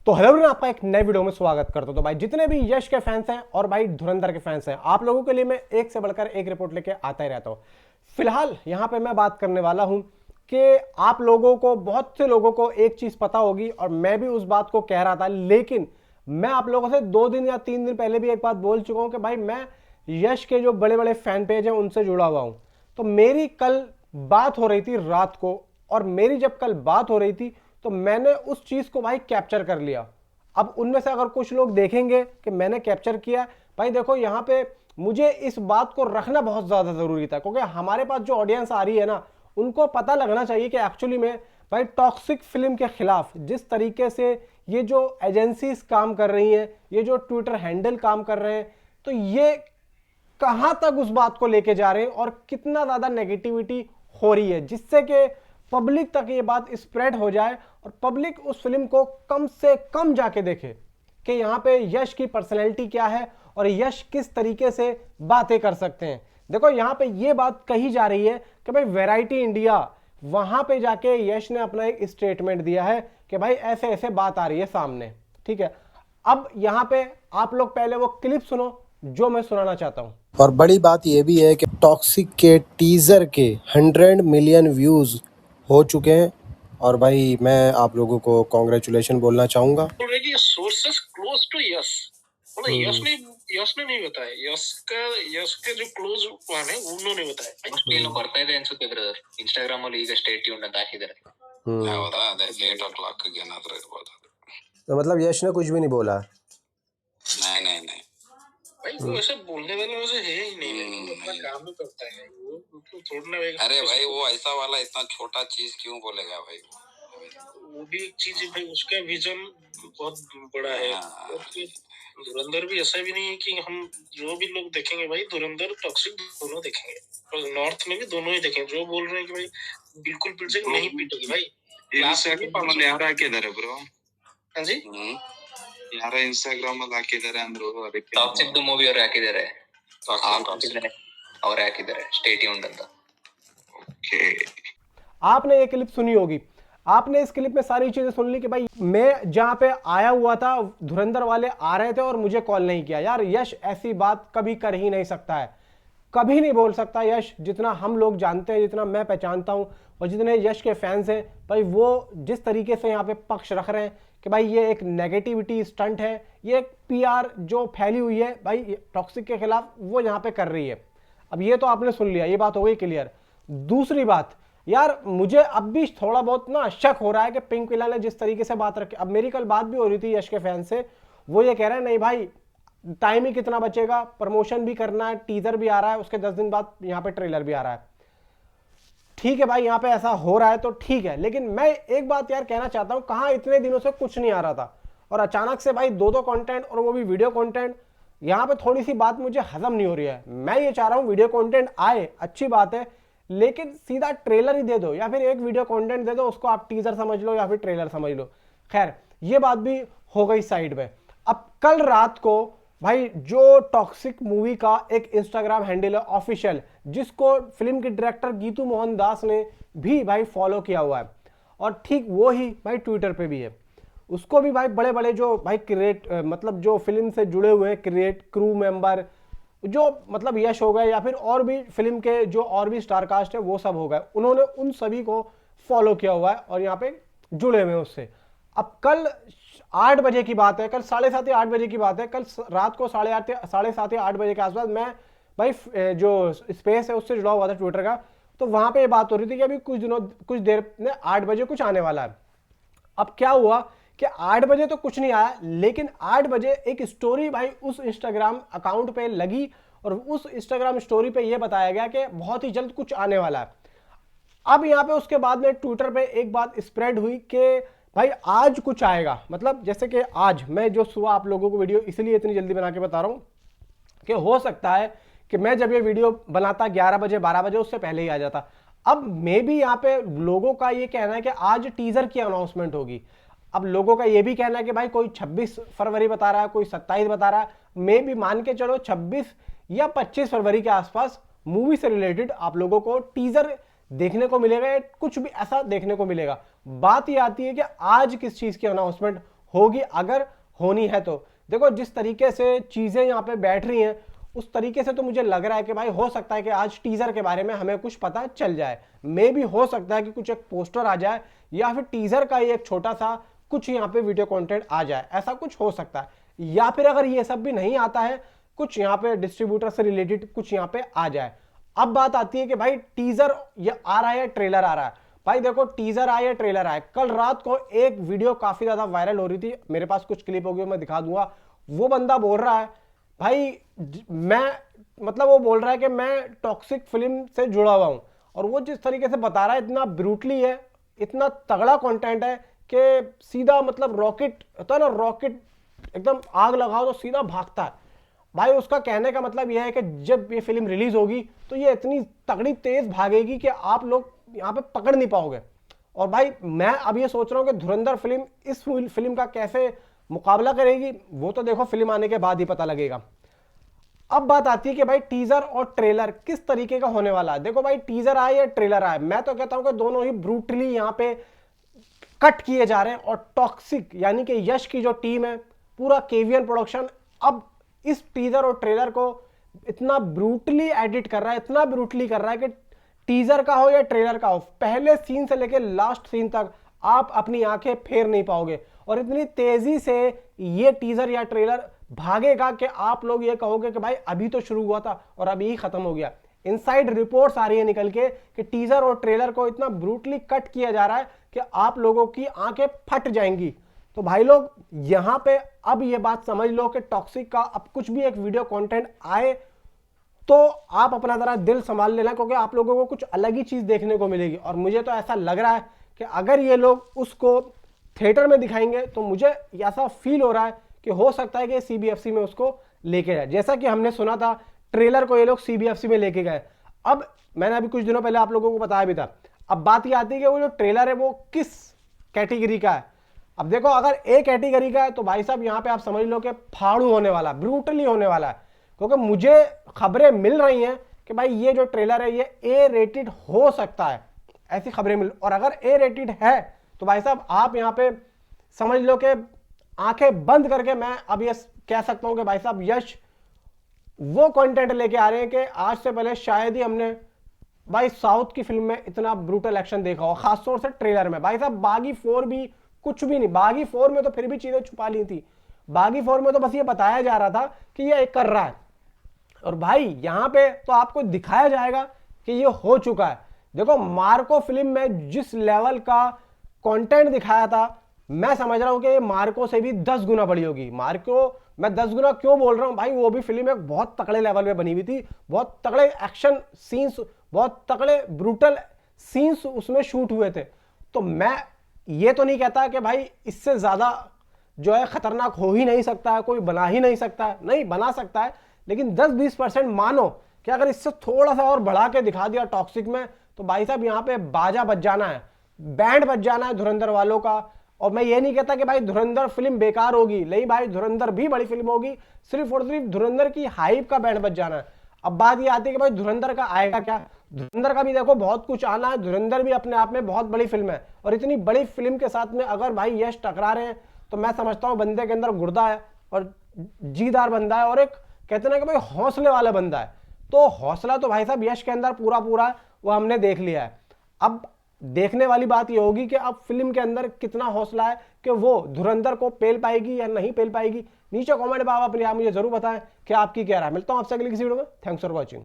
तो hello everyone, आपका एक नए वीडियो में स्वागत करता हूं। तो भाई जितने भी यश के फैंस हैं और भाई धुरंधर के फैंस हैं, आप लोगों के लिए मैं एक से बढ़कर एक रिपोर्ट लेके आता ही रहता हूं। फिलहाल यहां पे मैं बात करने वाला हूं कि आप लोगों को, बहुत से लोगों को एक चीज पता होगी और मैं भी उस बात को कह रहा था, लेकिन मैं आप लोगों से 2 दिन या 3 दिन पहले भी एक बात बोल चुका हूं कि भाई मैं यश के जो बड़े बड़े फैन पेज हैं उनसे जुड़ा हुआ हूं। तो मेरी कल बात हो रही थी रात को, और मेरी जब कल बात हो रही थी तो मैंने उस चीज को भाई कैप्चर कर लिया। अब उनमें से अगर कुछ लोग देखेंगे कि मैंने कैप्चर किया, भाई देखो यहां पे मुझे इस बात को रखना बहुत ज्यादा जरूरी था, क्योंकि हमारे पास जो ऑडियंस आ रही है ना, उनको पता लगना चाहिए कि एक्चुअली में भाई टॉक्सिक फिल्म के खिलाफ जिस तरीके से ये जो एजेंसीज काम कर रही हैं, ये जो ट्विटर हैंडल काम कर रहे हैं, तो ये कहां तक उस बात को लेके जा रहे हैं और कितना ज्यादा नेगेटिविटी हो रही है, जिससे कि पब्लिक तक ये बात स्प्रेड हो जाए और पब्लिक उस फिल्म को कम से कम जाके देखे कि यहां पे यश की पर्सनैलिटी क्या है और यश किस तरीके से बातें कर सकते हैं। देखो यहां पे ये बात कही जा रही है कि भाई वैरायटी इंडिया, वहां पे जाके यश ने अपना एक स्टेटमेंट दिया है कि भाई ऐसे ऐसे बात आ रही है सामने। ठीक है, अब यहां पे आप लोग पहले वो क्लिप सुनो जो मैं सुनाना चाहता हूं। और बड़ी बात यह भी है कि टॉक्सिक के टीज़र के 100 मिलियन व्यूज़ हो चुके हैं। और भाई मैं आप लोगों को कॉन्ग्रेचुलेशन बोलना चाहूँगा। सोर्सेस क्लोज टू यस, मतलब यश ने नहीं बताया, यश के जो क्लोज वन है उन्होंने बताया। ನೀನು ಬರ್ತಾ ಇದೆ ಅನ್ಸುತ್ತೆ ಬ್ರದರ್, ಇನ್ಸ್ಟಾಗ್ರಾಮ್ ಅಲ್ಲಿ ಈಗ ಸ್ಟೇ ಟ್ಯೂನ್ ಅಂತ ಹಾಕಿದ್ದಾರೆ। ಹೌದಾ, ಅದೇ 8 o'clock ಗೆ ಏನಾದರೂ ಇರಬಹುದು। तो मतलब यश ने कुछ भी नहीं बोला। नहीं नहीं नहीं भाई, वो ऐसे बोलने वाला मुझे है ही नहीं, वो अपना काम ही करता है, वो छोड़ना। अरे भाई वो ऐसा वाला इतना छोटा चीज क्यों बोलेगा भाई? वो भी एक चीज है भाई, उसका विजन बहुत बड़ा है। धुरंधर भी ऐसा भी नहीं है कि हम जो भी लोग देखेंगे भाई, धुरंधर टॉक्सिक दोनों देखेंगे, और नॉर्थ में भी दोनों ही देखेंगे। जो बोल रहे हैं कि भाई बिल्कुल पीटेगी, नहीं पीटेगी भाई। ಯಾರು ಹಾಕಿದ್ದಾರೆ ಬ್ರೋ? हाँ जी, ಯಾರ ಇನ್ಸ್ಟಾಗ್ರಾಮ್ ಅಲ್ಲಿ ಹಾಕಿದ್ದಾರೆ ಅಂದ್ರು, ಅದಕ್ಕೆ ಟಾಕ್ಸಿಕ್ ಮೂವಿ ಅವರು ಹಾಕಿದ್ದಾರೆ, ಅವ್ರು ಹಾಕಿದ್ದಾರೆ ಸ್ಟೇ ಟ್ಯೂನ್ಡ್ ಅಂತ। ಓಕೆ, आपने ये क्लिप सुनी होगी, आपने इस क्लिप में सारी चीजें सुन ली कि भाई मैं जहां पे आया हुआ था, धुरंधर वाले आ रहे थे और मुझे कॉल नहीं किया। यार यश ऐसी बात कभी कर ही नहीं सकता है, कभी नहीं बोल सकता यश। जितना हम लोग जानते हैं, जितना मैं पहचानता हूं और जितने यश के फैंस हैं भाई, वो जिस तरीके से यहाँ पे पक्ष रख रहे हैं कि भाई ये एक नेगेटिविटी स्टंट है, ये एक पीआर जो फैली हुई है भाई टॉक्सिक के खिलाफ, वो यहाँ पे कर रही है। अब ये तो आपने सुन लिया, ये बात हो गई क्लियर। दूसरी बात, यार मुझे अब भी थोड़ा बहुत ना शक हो रहा है कि पिंक विला ने जिस तरीके से बात रखी, अब मेरी कल बात भी हो रही थी यश के फैन से, वो ये कह रहे हैं नहीं भाई टाइम ही कितना बचेगा, प्रमोशन भी करना है, टीजर भी आ रहा है, उसके 10 दिन बाद यहाँ पे ट्रेलर भी आ रहा है। ठीक है भाई, यहाँ पे ऐसा हो रहा है तो ठीक है, लेकिन मैं एक बात यार कहना चाहता हूँ, कहाँ इतने दिनों से कुछ नहीं आ रहा था और अचानक से भाई दो कंटेंट, और वो भी वीडियो कंटेंट। यहाँ पे थोड़ी सी बात मुझे हजम नहीं हो रही है। मैं ये चाह रहा हूँ वीडियो कंटेंट आए, अच्छी बात है, लेकिन सीधा ट्रेलर ही दे दो, या फिर एक वीडियो कंटेंट दे दो, उसको आप टीजर समझ लो या फिर ट्रेलर समझ लो। खैर ये बात भी हो गई साइड में। अब कल रात को भाई जो टॉक्सिक मूवी का एक इंस्टाग्राम हैंडल है ऑफिशियल, जिसको फिल्म के डायरेक्टर गीतू मोहन दास ने भी भाई फॉलो किया हुआ है, और ठीक वो ही भाई ट्विटर पे भी है, उसको भी भाई बड़े बड़े जो भाई मतलब जो फिल्म से जुड़े हुए हैं क्रू मेंबर, जो मतलब यश हो गए या फिर और भी फिल्म के जो और भी स्टार कास्ट है वो सब हो गए, उन्होंने उन सभी को फॉलो किया हुआ है और यहाँ पे जुड़े हुए हैं उससे। अब कल 8 बजे की बात है, कल 7:30 या 8 बजे की बात है, कल रात को 7:30 या 8 बजे के आसपास मैं भाई जो स्पेस है उससे जुड़ा हुआ था ट्विटर का, तो वहां पे ये बात हो रही थी कि अभी कुछ देर में 8 बजे कुछ आने वाला है। अब क्या हुआ कि 8 बजे तो कुछ नहीं आया, लेकिन 8 बजे एक स्टोरी भाई उस इंस्टाग्राम अकाउंट पे लगी और उस इंस्टाग्राम स्टोरी पे यह बताया गया कि बहुत ही जल्द कुछ आने वाला है। अब यहां पे उसके बाद में ट्विटर पे एक बात स्प्रेड हुई कि भाई आज कुछ आएगा, मतलब जैसे कि आज मैं जो सुबह आप लोगों को वीडियो इसलिए इतनी जल्दी बना के बता रहा हूं कि हो सकता है कि मैं जब ये वीडियो बनाता 11 बजे 12 बजे, उससे पहले ही आ जाता। अब मे भी यहाँ पे लोगों का ये कहना है कि आज टीजर की अनाउंसमेंट होगी। अब लोगों का ये भी कहना है कि भाई कोई 26 फरवरी बता रहा है, कोई 27 बता रहा है, मे भी मान के चलो 26 या 25 फरवरी के आसपास मूवी से रिलेटेड आप लोगों को टीजर देखने को मिलेगा या कुछ भी ऐसा देखने को मिलेगा। बात ये आती है कि आज किस चीज की अनाउंसमेंट होगी अगर होनी है तो। देखो जिस तरीके से चीजें यहाँ पे बैठ रही हैं उस तरीके से तो मुझे लग रहा है कि भाई हो सकता है कि आज टीजर के बारे में हमें कुछ पता चल जाए। मे भी हो सकता है कि कुछ एक पोस्टर आ जाए या फिर टीजर का ही एक छोटा सा कुछ यहाँ पे वीडियो कंटेंट आ जाए, ऐसा कुछ हो सकता है। या फिर अगर ये सब भी नहीं आता है, कुछ यहाँ पे डिस्ट्रीब्यूटर से रिलेटेड कुछ यहाँ पे आ जाए। अब बात आती है कि भाई टीजर ये आ रहा है या ट्रेलर आ रहा है। भाई देखो मैं ट्रेलर आया, कल रात को एक वीडियो काफी ज्यादा वायरल हो रही थी, मेरे पास कुछ क्लिप होगी मैं दिखा दूंगा। वो बंदा बोल रहा है भाई वो बोल रहा है कि मैं टॉक्सिक फिल्म से जुड़ा हुआ हूं, और वो जिस तरीके से बता रहा है इतना ब्रूटली है, इतना तगड़ा कंटेंट है कि सीधा रॉकेट होता है ना, रॉकेट एकदम आग लगाओ तो सीधा भागता है। भाई उसका कहने का मतलब यह है कि जब ये फिल्म रिलीज होगी तो ये इतनी तगड़ी तेज भागेगी कि आप लोग यहाँ पे पकड़ नहीं पाओगे। और भाई मैं अब ये सोच रहा हूँ कि धुरंधर फिल्म इस फिल्म का कैसे मुकाबला करेगी, वो तो देखो फिल्म आने के बाद ही पता लगेगा। अब बात आती है कि भाई टीजर और ट्रेलर किस तरीके का होने वाला है। देखो भाई टीजर आए या ट्रेलर आए, मैं तो कहता हूं कि दोनों ही ब्रूटली यहां पे कट किए जा रहे हैं। और टॉक्सिक यानी कि यश की जो टीम है, पूरा केवीएन प्रोडक्शन अब इस टीजर और ट्रेलर को इतना ब्रूटली एडिट कर रहा है, इतना ब्रूटली कर रहा है कि टीजर का हो या ट्रेलर का हो, पहले सीन से लेकर लास्ट सीन तक आप अपनी आंखें फेर नहीं पाओगे। और इतनी तेजी से ये टीजर या ट्रेलर भागेगा कि आप लोग ये कहोगे कि भाई अभी तो शुरू हुआ था और अभी ही खत्म हो गया। इनसाइड रिपोर्ट्स आ रही है निकल के कि टीजर और ट्रेलर को इतना ब्रूटली कट किया जा रहा है कि आप लोगों की आंखें फट जाएंगी। तो भाई लोग यहां पे अब ये बात समझ लो कि टॉक्सिक का अब कुछ भी एक वीडियो कंटेंट आए तो आप अपना जरा दिल संभाल लेना, क्योंकि आप लोगों को कुछ अलग ही चीज देखने को मिलेगी। और मुझे तो ऐसा लग रहा है कि अगर ये लोग उसको थिएटर में दिखाएंगे तो मुझे ऐसा फील हो रहा है कि हो सकता है कि सीबीएफसी में उसको लेके जाए, जैसा कि हमने सुना था ट्रेलर को ये लोग सीबीएफसी में लेके गए। अब मैंने अभी कुछ दिनों पहले आप लोगों को बताया भी था। अब बात ये आती है कि वो जो ट्रेलर है वो किस कैटेगरी का है। अब देखो अगर ए कैटेगरी का है तो भाई साहब यहाँ पे आप समझ लो कि फाड़ू होने वाला, ब्रूटली होने वाला है। क्योंकि मुझे खबरें मिल रही हैं कि भाई ये जो ट्रेलर है ये ए रेटेड हो सकता है, ऐसी खबरें मिल। और अगर ए रेटेड है तो भाई साहब आप यहाँ पे समझ लो कि आंखें बंद करके मैं अब ये कह सकता हूं कि भाई साहब यश वो कंटेंट लेके आ रहे हैं कि आज से पहले शायद ही हमने भाई साउथ की फिल्म में इतना ब्रूटल एक्शन देखा हो, खासतौर से ट्रेलर में। भाई साहब बागी 4 भी कुछ भी नहीं, बागी 4 में तो फिर भी चीजें छुपा ली थी। बागी 4 में तो बस ये बताया जा रहा था कि ये एक कर रहा है, और भाई यहां पे तो आपको दिखाया जाएगा कि ये हो चुका है। देखो मार्को फिल्म में जिस लेवल का कंटेंट दिखाया था, मैं समझ रहा हूं कि ये मार्को से भी 10 गुना बड़ी होगी। मार्को मैं 10 गुना क्यों बोल रहा हूं भाई, वो भी फिल्म एक बहुत तगड़े लेवल पे बनी हुई थी, बहुत तगड़े एक्शन सीन्स, बहुत तगड़े ब्रूटल सीन्स उसमें शूट हुए थे। तो मैं ये तो नहीं कहता कि भाई इससे ज्यादा जो है खतरनाक हो ही नहीं सकता है, कोई बना ही नहीं सकता है, नहीं बना सकता है, लेकिन 10-20% मानो कि अगर इससे थोड़ा सा और बढ़ा के दिखा दिया टॉक्सिक में तो भाई साहब यहाँ पे बाजा बज जाना है, बैंड बज जाना है धुरंधर वालों का। और मैं ये नहीं कहता कि भाई धुरंधर फिल्म बेकार होगी, नहीं भाई धुरंधर भी बड़ी फिल्म होगी, सिर्फ और सिर्फ धुरंधर की हाइप का बैंड बज जाना है। अब बात ये आती है कि भाई धुरंधर का आएगा क्या। धुरंधर का भी देखो बहुत कुछ आना है, धुरंधर भी अपने आप में बहुत बड़ी फिल्म है, और इतनी बड़ी फिल्म के साथ में अगर भाई यश टकरा रहे हैं तो मैं समझता हूं बंदे के अंदर गुर्दा है और जीदार बंदा है, और एक कहते ना कि भाई हौसले वाला बंदा है। तो हौसला तो भाई साहब यश के अंदर पूरा पूरा वो हमने देख लिया है। अब देखने वाली बात ये होगी कि अब फिल्म के अंदर कितना हौसला है कि वो धुरंधर को पेल पाएगी या नहीं पेल पाएगी। नीचे कमेंट में आप अपने आप मुझे जरूर बताएं कि आपकी क्या राय। मिलता हूं आपसे अगली किसी वीडियो में। Thanks for watching.